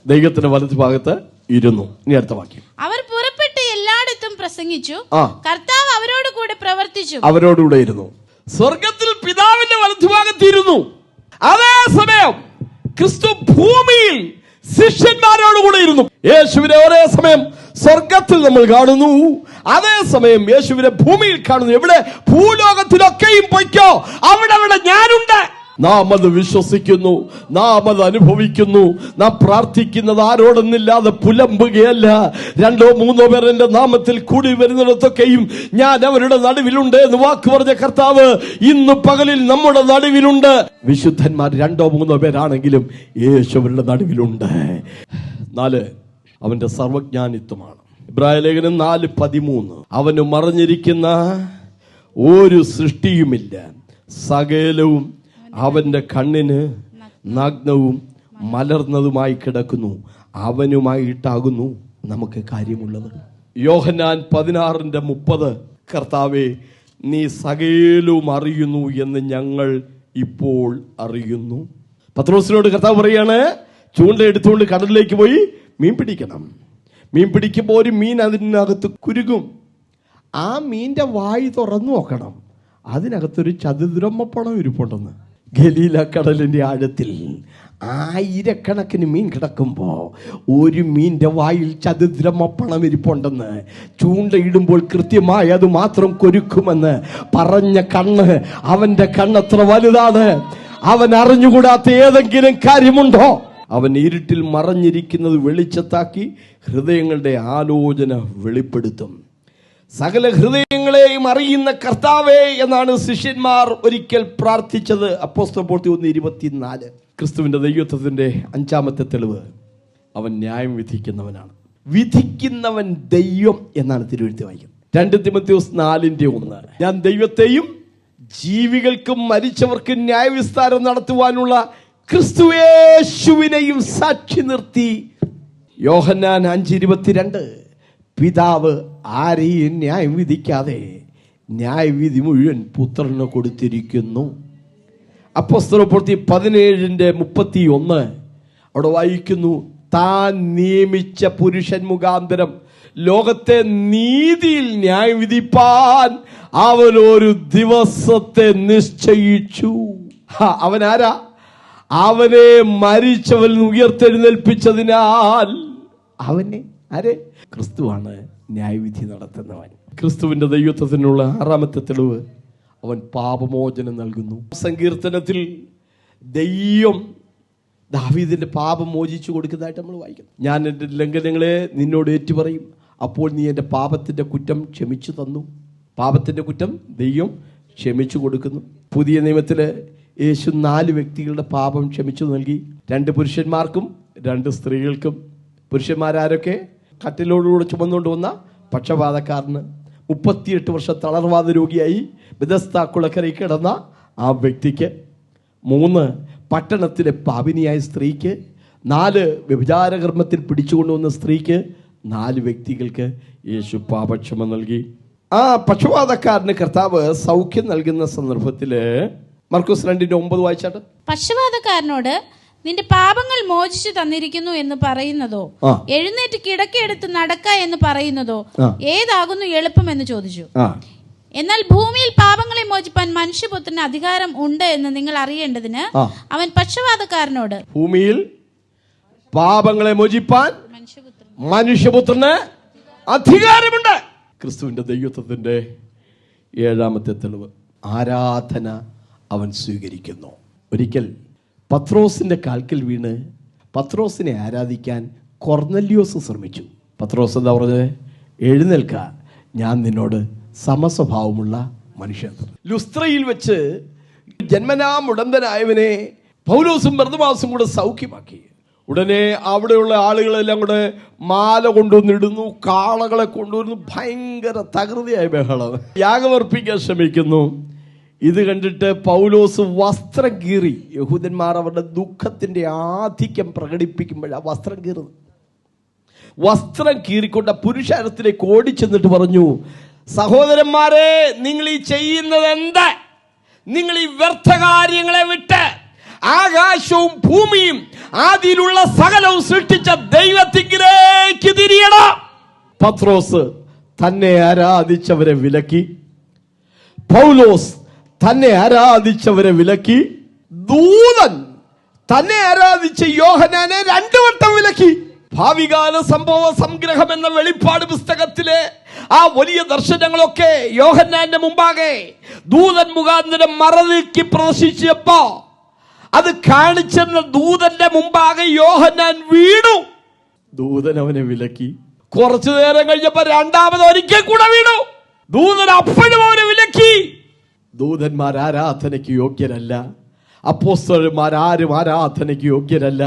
ദൈവത്തിന്റെ വലത്തുഭാഗത്ത് ഇരുന്നു. ഇനി അടുത്ത വാക്യം. അവർ പുറപ്പെട്ട് എല്ലായിടത്തും പ്രസംഗിച്ചു, കർത്താവ് അവരോട് കൂടെ പ്രവർത്തിച്ചു. അവരോടുകൂടെ ഇരുന്നു. സ്വർഗത്തിൽ പിതാവിന്റെ വലത്തുഭാഗത്ത് ഇരുന്നു. അതേസമയം ക്രിസ്തു ഭൂമിയിൽ ശിഷ്യന്മാരോടുകൂടെ ഇരുന്നു. യേശുവിനെ ഒരേ സമയം സ്വർഗത്തിൽ നമ്മൾ കാണുന്നു, അതേസമയം യേശുവിനെ ഭൂമിയിൽ കാണുന്നു. എവിടെ? ഭൂലോകത്തിലൊക്കെയും പൊയ്ക്കോ, അവിടെ ഞാനുണ്ട്. നാം അത് വിശ്വസിക്കുന്നു, നാം അത് അനുഭവിക്കുന്നു. നാം പ്രാർത്ഥിക്കുന്നത് ആരോടൊന്നില്ലാതെ പുലമ്പുകയല്ല. 2-3 പേർ എന്റെ നാമത്തിൽ കൂടി വരുന്നിടത്തൊക്കെയും ഞാൻ അവരുടെ നടുവിലുണ്ട് എന്ന് വാക്ക് പറഞ്ഞ കർത്താവ് ഇന്ന് പകലിൽ നമ്മുടെ നടുവിലുണ്ട്. വിശുദ്ധന്മാർ 2-3 പേരാണെങ്കിലും യേശു അവരുടെ നടുവിലുണ്ട്. 4, അവന്റെ സർവജ്ഞാനിത്വമാണ്. ഇബ്രായ ലേഖനം 4:13, അവന് മറഞ്ഞിരിക്കുന്ന ഒരു സൃഷ്ടിയുമില്ല, സകലവും അവന്റെ കണ്ണിന് നഗ്നവും മലർന്നതുമായി കിടക്കുന്നു, അവനുമായിട്ടാകുന്നു നമുക്ക് കാര്യമുള്ളത്. യോഹന്നാൻ 16:30, കർത്താവേ നീ സകലവും അറിയുന്നു എന്ന് ഞങ്ങൾ ഇപ്പോൾ അറിയുന്നു. പത്രോസിനോട് കർത്താവ് പറയാണ്, ചൂണ്ട എടുത്തുകൊണ്ട് കടലിലേക്ക് പോയി മീൻ പിടിക്കണം. മീൻ പിടിക്കുമ്പോൾ ഒരു മീൻ അതിനകത്ത് കുരുങ്ങും. ആ മീൻ്റെ വായി തുറന്നു നോക്കണം, അതിനകത്തൊരു ചതുരമ്മപ്പണം ഇരിപ്പുണ്ടെന്ന്. ഗലീല കടലിന്റെ ആഴത്തിൽ ആയിരക്കണക്കിന് മീൻ കിടക്കുമ്പോ ഒരു മീൻ്റെ വായിൽ ചതുരമ്മപ്പണം ഇരിപ്പുണ്ടെന്ന്, ചൂണ്ടയിടുമ്പോൾ കൃത്യമായി അത് മാത്രം കൊരുക്കുമെന്ന് പറഞ്ഞ കണ്ണ്, അവന്റെ കണ്ണത്ര വലുതാണ്. അവൻ അറിഞ്ഞുകൂടാത്ത ഏതെങ്കിലും കാര്യമുണ്ടോ? അവൻ ഇരുട്ടിൽ മറഞ്ഞിരിക്കുന്നത് വെളിച്ചത്താക്കി ഹൃദയങ്ങളുടെ ആലോചന വെളിപ്പെടുത്തും. സകല ഹൃദയങ്ങളെയും അറിയുന്ന കർത്താവേ എന്നാണ് ശിഷ്യന്മാർ ഒരിക്കൽ പ്രാർത്ഥിച്ചത്. അപ്പോസ്തലപ്രവൃത്തി 1:24. ക്രിസ്തുവിന്റെ ദൈവത്വത്തിന്റെ 5ാമത്തെ തെളിവ്, അവൻ ന്യായം വിധിക്കുന്നവനാണ്. വിധിക്കുന്നവൻ ദൈവം എന്നാണ് തിരുവെഴുത്ത് വായിക്കുന്നത്. 2 തിമോഥെയോസ് 4:1, ഞാൻ ദൈവത്തെയും ജീവികൾക്കും മരിച്ചവർക്കും ന്യായവിസ്താരം നടത്തുവാനുള്ള ക്രിസ്തുയേശുവിനെയും സാക്ഷി നിർത്തി. യോഹന്നാൻ 5:22, പിതാവ് ആരെയും ന്യായം വിധിക്കാതെ ന്യായവിധി മുഴുവൻ പുത്രന് കൊടുത്തിരിക്കുന്നു. അപ്പോസ്തലപ്രവൃത്തി 17:31 അവിടെ വായിക്കുന്നു, താൻ നിയമിച്ച പുരുഷൻ മുഖാന്തരം ലോകത്തെ നീതിയിൽ ന്യായം വിധിപ്പാൻ അവൻ ഒരു ദിവസത്തെ നിശ്ചയിച്ചു. അവൻ ആരാ? അവനെ മരിച്ചവൻ ഉയർത്തെഴുന്നേൽപ്പിച്ചതിനാൽ അവനെ ആരെ? ക്രിസ്തുവാണ് ന്യായവിധി നടത്തുന്നവൻ. ക്രിസ്തുവിന്റെ ദൈവത്വത്തിനുള്ള 6ാമത്തെ തെളിവ്, അവൻ പാപമോചനം നൽകുന്നു. സങ്കീർത്തനത്തിൽ ദൈവം ദാവീദിന്റെ പാപം മോചിച്ചു കൊടുക്കുന്നതായിട്ട് നമ്മൾ വായിക്കുന്നു. ഞാൻ എൻ്റെ ലംഘനങ്ങളെ നിന്നോട് ഏറ്റുപറയും, അപ്പോൾ നീ എൻ്റെ പാപത്തിന്റെ കുറ്റം ക്ഷമിച്ചു തന്നു. പാപത്തിന്റെ കുറ്റം ദൈവം ക്ഷമിച്ചു കൊടുക്കുന്നു. പുതിയ നിയമത്തില് യേശു 4 വ്യക്തികളുടെ പാപം ക്ഷമിച്ചു നൽകി. 2 പുരുഷന്മാർക്കും 2 സ്ത്രീകൾക്കും പുരുഷന്മാരാരൊക്കെ? കട്ടിലോടുകൂടെ ചുമന്നുകൊണ്ട് വന്ന പക്ഷപാതക്കാരന്, 38 വർഷം തളർവാദ രോഗിയായി ബെഥസ്ദാ കുളക്കരയിൽ കിടന്ന ആ വ്യക്തിക്ക്, 3 പട്ടണത്തിലെ പാപിനിയായ സ്ത്രീക്ക്, 4 വ്യഭിചാരകർമ്മത്തിൽ പിടിച്ചുകൊണ്ടുവന്ന സ്ത്രീക്ക്, 4 വ്യക്തികൾക്ക് യേശു പാപക്ഷമ നൽകി. ആ പക്ഷപാതക്കാരന് കർത്താവ് സൗഖ്യം നൽകുന്ന സന്ദർഭത്തില് മർക്കോസ് 2:9 വായിച്ചാട്ട്. പക്ഷപാതക്കാരനോട് നിന്റെ പാപങ്ങൾ മോചിച്ചു തന്നിരിക്കുന്നു എന്ന് പറയുന്നതോ എഴുന്നേറ്റ് കിടക്കയെടുത്ത് നടക്ക എന്ന് പറയുന്നതോ ഏതാകുന്നു എളുപ്പം എന്ന് ചോദിച്ചു. എന്നാൽ ഭൂമിയിൽ പാപങ്ങളെ മോചിപ്പാൻ മനുഷ്യപുത്രന് അധികാരം ഉണ്ട് എന്ന് നിങ്ങൾ അറിയേണ്ടതിന് അവൻ പക്ഷപാതക്കാരനോട്, ഭൂമിയിൽ പാപങ്ങളെ മോചിപ്പാൻ മനുഷ്യപുത്രന് അധികാരമുണ്ട്. ക്രിസ്തുവിന്റെ ദൈവത്വത്തിന്റെ 7ാമത്തെ തെളിവ്, ആരാധന അവൻ സ്വീകരിക്കുന്നു. ഒരിക്കൽ പത്രോസിന്റെ കാൽക്കൽ വീണ് പത്രോസിനെ ആരാധിക്കാൻ കൊർന്നല്യോസ് ശ്രമിച്ചു. പത്രോസ് എന്താ പറഞ്ഞത്? എഴുന്നേൽക്ക, ഞാൻ നിന്നോട് സമസ്വഭാവമുള്ള മനുഷ്യൻ. ലുസ്ത്രയിൽ വെച്ച് ജന്മനാ മുടന്തനായവനെ പൗലോസും ബർന്നബാസും കൂടെ സൗഖ്യമാക്കി. ഉടനെ അവിടെയുള്ള ആളുകളെല്ലാം കൂടെ മാല കൊണ്ടുവന്നിടുന്നു, കാളകളെ കൊണ്ടുവരുന്നു, ഭയങ്കര തകൃതിയായ ബഹളം, യാഗമർപ്പിക്കാൻ ശ്രമിക്കുന്നു. ഇത് കണ്ടിട്ട് പൗലോസ് വസ്ത്രം കീറി. യഹൂദന്മാർ അവരുടെ ദുഃഖത്തിന്റെ ആധിക്യം പ്രകടിപ്പിക്കുമ്പോഴാണ് വസ്ത്രം കീറുന്നത്. വസ്ത്രം കീറിക്കൊണ്ട് പുരുഷാരത്തിലേക്ക് ഓടിച്ചെന്നിട്ട് പറഞ്ഞു, സഹോദരന്മാരെ, നിങ്ങൾ ഈ ചെയ്യുന്നത് എന്താ? നിങ്ങൾ ഈ വ്യർത്ഥ കാര്യങ്ങളെ വിട്ട് ആകാശവും ഭൂമിയും ആദിയിലുള്ള സകലവും സൃഷ്ടിച്ച ദൈവത്തിലേക്ക് തിരിയണം. പത്രോസ് തന്നെ ആരാധിച്ചവരെ വിലക്കി, പൗലോസ് തന്നെ ആരാധിച്ചവരെ വിലക്കി, ദൂതൻ തന്നെ ആരാധിച്ച യോഹന്നാനെ 2 വട്ടം വിലക്കി. ഭാവികാല സംഭവ സംഗ്രഹം എന്ന വെളിപ്പാട് പുസ്തകത്തിലെ ആ വലിയ ദർശനങ്ങളൊക്കെ യോഹന്നാന്റെ മുമ്പാകെ ദൂതൻ മുഖാന്തരം മറനീക്കി പ്രദർശിച്ചപ്പോ അത് കാണിച്ചെന്ന ദൂതന്റെ മുമ്പാകെ യോഹന്നാൻ വീണു. ദൂതൻ അവനെ വിലക്കി. കുറച്ചു നേരം കഴിഞ്ഞപ്പോ 2ാമത് ഒരിക്കൽ കൂടെ വീണു. ദൂതൻ അപ്പോഴും അവനെ വിലക്കി. ദൂതന്മാർ ആരാധനയ്ക്ക് യോഗ്യരല്ല, അപ്പോസ്തലന്മാരാരും ആരാധനയ്ക്ക് യോഗ്യരല്ല.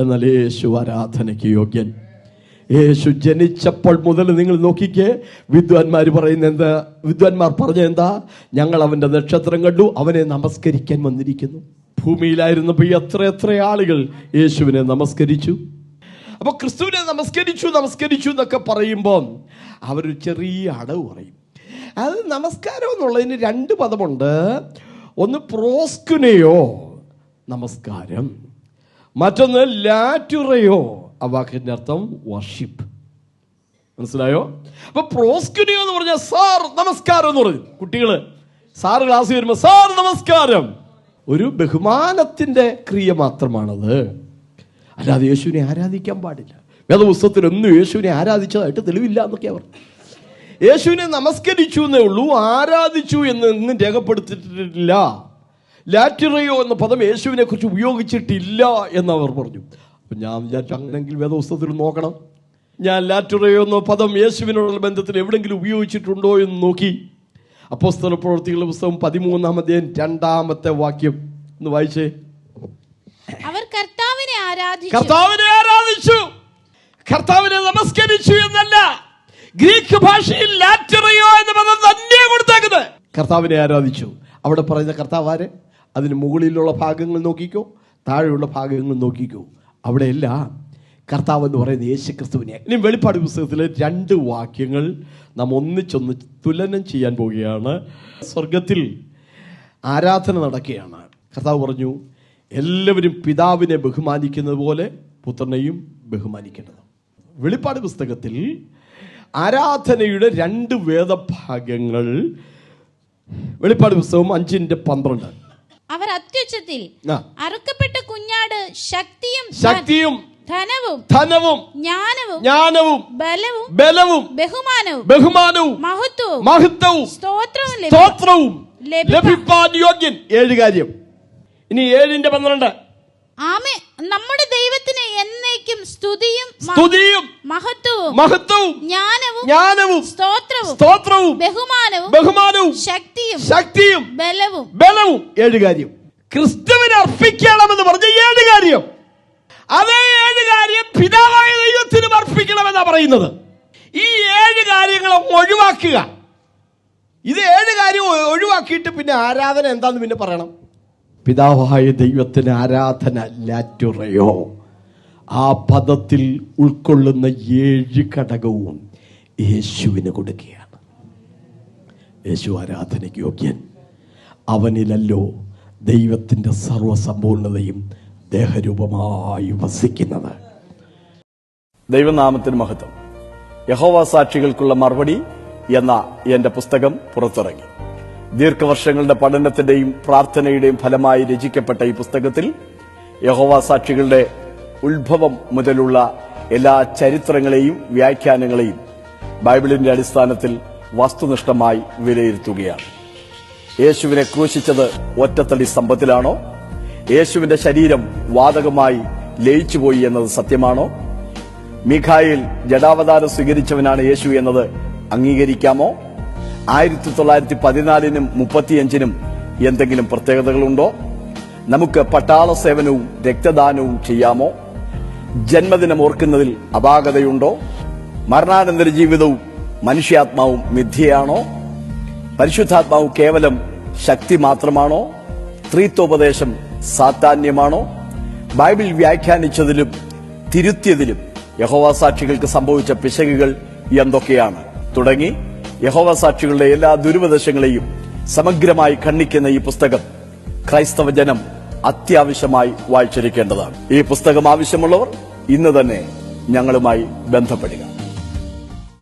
എന്നാൽ യേശു ആരാധനയ്ക്ക് യോഗ്യൻ. യേശു ജനിച്ചപ്പോൾ മുതൽ നിങ്ങൾ നോക്കിക്കേ, വിദ്വാൻമാർ പറയുന്ന എന്താ? വിദ്വാൻമാർ പറഞ്ഞ എന്താ? ഞങ്ങൾ അവന്റെ നക്ഷത്രം കണ്ടു, അവനെ നമസ്കരിക്കാൻ വന്നിരിക്കുന്നു. ഭൂമിയിലായിരുന്നപ്പോൾ എത്ര ആളുകൾ യേശുവിനെ നമസ്കരിച്ചു. അപ്പൊ ക്രിസ്തുവിനെ നമസ്കരിച്ചു എന്നൊക്കെ പറയുമ്പോൾ അവരൊരു ചെറിയ അടവ് പറയും. അത് നമസ്കാരം എന്നുള്ളതിന് 2 പദമുണ്ട്. ഒന്ന് പ്രോസ്കുനെയോ, നമസ്കാരം, മറ്റൊന്ന് ലാറ്റുറയോ, ആ വാക്കിന്റെ അർത്ഥം വർഷിപ്പ്. മനസ്സിലായോ? അപ്പൊ പ്രോസ്കുനെയോ എന്ന് പറഞ്ഞാൽ സാർ നമസ്കാരം എന്ന് പറയും. കുട്ടികള് സാർ ക്ലാസ് വരുമ്പോ സാർ നമസ്കാരം, ഒരു ബഹുമാനത്തിന്റെ ക്രിയ മാത്രമാണത്. അല്ലാതെ യേശുവിനെ ആരാധിക്കാൻ പാടില്ല. വേദപുസ്തകത്തിൽ ഒന്നും യേശുവിനെ ആരാധിച്ചതായിട്ട് തെളിവില്ല എന്നൊക്കെ അവർ. യേശുവിനെ നമസ്കരിച്ചു എന്നേ ഉള്ളൂ, ആരാധിച്ചു എന്ന് രേഖപ്പെടുത്തിയിട്ടില്ല. ലാറ്റിറയോ എന്ന പദം യേശുവിനെ കുറിച്ച് ഉപയോഗിച്ചിട്ടില്ല എന്ന് അവർ പറഞ്ഞു. അപ്പം ഞാൻ വിചാരിച്ചു, അങ്ങനെങ്കിൽ വേദപുസ്തകത്തിൽ നോക്കണം. ഞാൻ ലാറ്റിറയോ എന്ന പദം യേശുവിനുള്ള ബന്ധത്തിൽ എവിടെയെങ്കിലും ഉപയോഗിച്ചിട്ടുണ്ടോ എന്ന് നോക്കി. അപ്പോസ്തല പ്രവൃത്തികളുടെ പുസ്തകം 13-ാം അധ്യായം 2-ാമത്തെ വാക്യം ഒന്ന് വായിച്ചേ. അവർ കർത്താവിനെ ആരാധിച്ചു, കർത്താവിനെ നമസ്കരിച്ചു എന്നല്ല, ഗ്രീക്ക് ഭാഷയിൽ ലാറ്ററിയോ എന്ന പദം തന്നെ കൊടുത്തേക്കുന്നത്. കർത്താവിനെ ആരാധിച്ചു. അവിടെ പറയുന്ന കർത്താവ് ആര്? അതിന് മുകളിലുള്ള ഭാഗങ്ങൾ നോക്കിക്കോ, താഴെയുള്ള ഭാഗങ്ങൾ നോക്കിക്കോ, അവിടെയല്ല കർത്താവ് എന്ന് പറയുന്നത് യേശു ക്രിസ്തുവിനെ. ഇനി വെളിപ്പാട് പുസ്തകത്തിലെ 2 വാക്യങ്ങൾ നാം ഒന്നിച്ചൊന്ന് തുലനം ചെയ്യാൻ പോവുകയാണ്. സ്വർഗത്തിൽ ആരാധന നടക്കുകയാണ്. കർത്താവ് പറഞ്ഞു, എല്ലാവരും പിതാവിനെ ബഹുമാനിക്കുന്നത് പോലെ പുത്രനെയും ബഹുമാനിക്കേണ്ടത്. വെളിപ്പാട് പുസ്തകത്തിൽ ആരാധനയുടെ 2 വേദഭാഗങ്ങൾ. വെളിപ്പാട് പുസ്തകം 5:12. അവർ അത്യുച്ചത്തിൽ അറുക്കപ്പെട്ട കുഞ്ഞാട് ശക്തിയും ധനവും ജ്ഞാനവും ബലവും ബഹുമാനവും മഹത്വവും സ്തോത്രവും ലഭിപ്പാൻ യോഗ്യൻ. 7 കാര്യം. ഇനി 7:12. ആമേൻ. നമ്മുടെ ദൈവത്തിന് എന്നേക്കും സ്തുതിയും മഹത്വവും ജ്ഞാനവും സ്തോത്രവും ബഹുമാനവും ശക്തിയും ബലവും. 7 കാര്യം ക്രിസ്തുവിന് അർപ്പിക്കണമെന്ന് പറഞ്ഞ 7 കാര്യം. അതേ 7 കാര്യം പിതാവായ ദൈവത്തിന് ചെയ്യണമെന്നാ പറയുന്നത്. ഈ 7 കാര്യങ്ങളും ഒഴിവാക്കുക. ഇത് 7 കാര്യം ഒഴിവാക്കിയിട്ട് പിന്നെ ആരാധന എന്താന്ന് പിന്നെ പറയണം. പിതാവായ ദൈവത്തിന് ആരാധന ലാറ്റുറയോ, ആ പദത്തിൽ ഉൾക്കൊള്ളുന്ന 7 ഘടകവും യേശുവിന് കൊടുക്കുകയാണ്. യേശു ആരാധനയ്ക്ക് യോഗ്യൻ. അവനിലല്ലോ ദൈവത്തിൻ്റെ സർവസമ്പൂർണതയും ദേഹരൂപമായി വസിക്കുന്നത്. ദൈവനാമത്തിന് മഹത്വം. യഹോവ സാക്ഷികൾക്കുള്ള മറുപടി എന്ന എന്റെ പുസ്തകം പുറത്തിറങ്ങി. ദീർഘവർഷങ്ങളുടെ പഠനത്തിന്റെയും പ്രാർത്ഥനയുടെയും ഫലമായി രചിക്കപ്പെട്ട ഈ പുസ്തകത്തിൽ യഹോവ സാക്ഷികളുടെ ഉത്ഭവം മുതലുള്ള എല്ലാ ചരിത്രങ്ങളെയും വ്യാഖ്യാനങ്ങളെയും ബൈബിളിന്റെ അടിസ്ഥാനത്തിൽ വസ്തുനിഷ്ഠമായി വിലയിരുത്തുകയാണ്. യേശുവിനെ ക്രൂശിച്ചത് ഒറ്റത്തടി സ്തംഭത്തിലാണോ? യേശുവിന്റെ ശരീരം വാതകമായി ലയിച്ചുപോയി എന്നത് സത്യമാണോ? മീഖായേൽ ജഡാവതാരം സ്വീകരിച്ചവനാണ് യേശു എന്നത് അംഗീകരിക്കാമോ? 1914-നും 35-നും എന്തെങ്കിലും പ്രത്യേകതകളുണ്ടോ? നമുക്ക് പട്ടാള സേവനവും രക്തദാനവും ചെയ്യാമോ? ജന്മദിനം ഓർക്കുന്നതിൽ അപാകതയുണ്ടോ? മരണാനന്തര ജീവിതവും മനുഷ്യാത്മാവും മിഥ്യയാണോ? പരിശുദ്ധാത്മാവ് കേവലം ശക്തി മാത്രമാണോ? ത്രിത്വോപദേശം സാത്താന്യമാണോ? ബൈബിൾ വ്യാഖ്യാനിച്ചതിലും തിരുത്തിയതിലും യഹോവ സാക്ഷികൾക്ക് സംഭവിച്ച പിശകുകൾ എന്തൊക്കെയാണ് തുടങ്ങി യഹോവ സാക്ഷികളുടെ എല്ലാ ദുരുപദേശങ്ങളെയും സമഗ്രമായി ഖണ്ഡിക്കുന്ന ഈ പുസ്തകം ക്രൈസ്തവ ജനം അത്യാവശ്യമായി വായിച്ചിരിക്കേണ്ടതാണ്. ഈ പുസ്തകം ആവശ്യമുള്ളവർ ഇന്ന് തന്നെ ഞങ്ങളുമായി ബന്ധപ്പെടുക.